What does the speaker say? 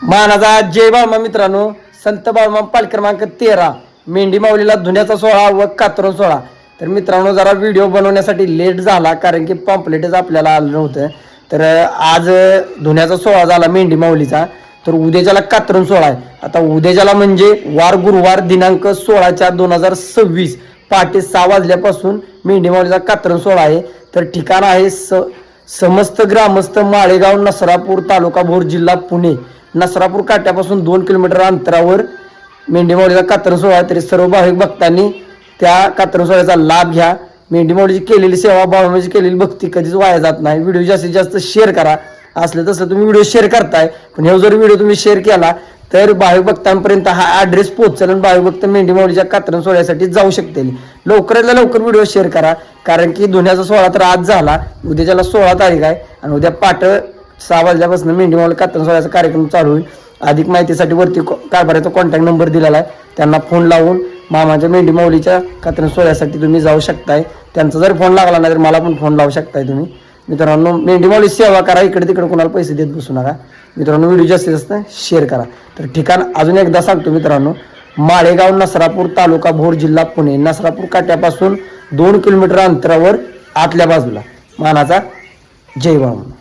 मानाचा जय बाळमा मित्रांनो, संत बाळमा पाल क्रमांक 13 मेंढी माऊलीला धुण्याचा सोहळा व कातरण सोहळा. तर मित्रांनो जरा व्हिडिओ बनवण्यासाठी लेट झाला कारण की पॉम्पलेटच आपल्याला आलं नव्हतं. तर आज धुण्याचा सोहळा झाला मेंढी माऊलीचा. तर उद्याच्याला कातरण सोहळा आहे. आता उद्याच्याला म्हणजे वार गुरुवार दिनांक 16/4/2026 पहाटे 6 वाजल्यापासून मेंढी माऊलीचा कातरण सोहळा आहे. तर ठिकाण आहे समस्त ग्रामस्थ माळेगाव नसरापूर तालुका भोर जिल्हा पुणे. नसरापूर काट्यापासून 2 किलोमीटर अंतरावर मेंढी माऊलीचा कातरण सोहळा आहे. तरी सर्व भाविक भक्तांनी त्या कातरण सोहळ्याचा लाभ घ्या. मेंढी माऊलीची केलेली सेवा, बाळमाची केलेली भक्ती कधीच वाया जात नाही. व्हिडिओ जास्तीत जास्त शेअर करा. असलं तसं तुम्ही व्हिडिओ शेअर करताय, पण हे जर व्हिडिओ तुम्ही शेअर केला तर भाविक भक्तांपर्यंत हा ॲड्रेस पोहोचेल आणि भाविक भक्त मेंढी माऊलीच्या कातरण सोहळ्यासाठी जाऊ शकतील. लवकरात लवकर व्हिडिओ शेअर करा कारण की धुण्याचा सोहळा तर आज झाला, उद्याच्याला 16 तारीख आहे आणि उद्या पहाटे 6 वाजल्यापासून मेंढी माऊली कातरण सोहळ्याचा कार्यक्रम चालू होईल. अधिक माहितीसाठी वरती कारभाराचा कॉन्टॅक्ट नंबर दिलेला आहे, त्यांना फोन लावून मामाच्या मेंढी माऊलीच्या कातरण सोहळ्यासाठी तुम्ही जाऊ शकताय. त्यांचा जर फोन लागला नाही तर मला पण फोन लावू शकताय तुम्ही. मित्रांनो मेंढी माऊली सेवा करा, इकडे तिकडे कोणाला पैसे देत बसू नका. मित्रांनो व्हिडिओ जास्तीत जास्त शेअर करा. तर ठिकाण अजून एकदा सांगतो मित्रांनो, माळेगाव नसरापूर तालुका भोर जिल्हा पुणे. नसरापूर काट्यापासून 2 किलोमीटर अंतरावर आतल्या बाजूला. मानाचा जय बाळमा.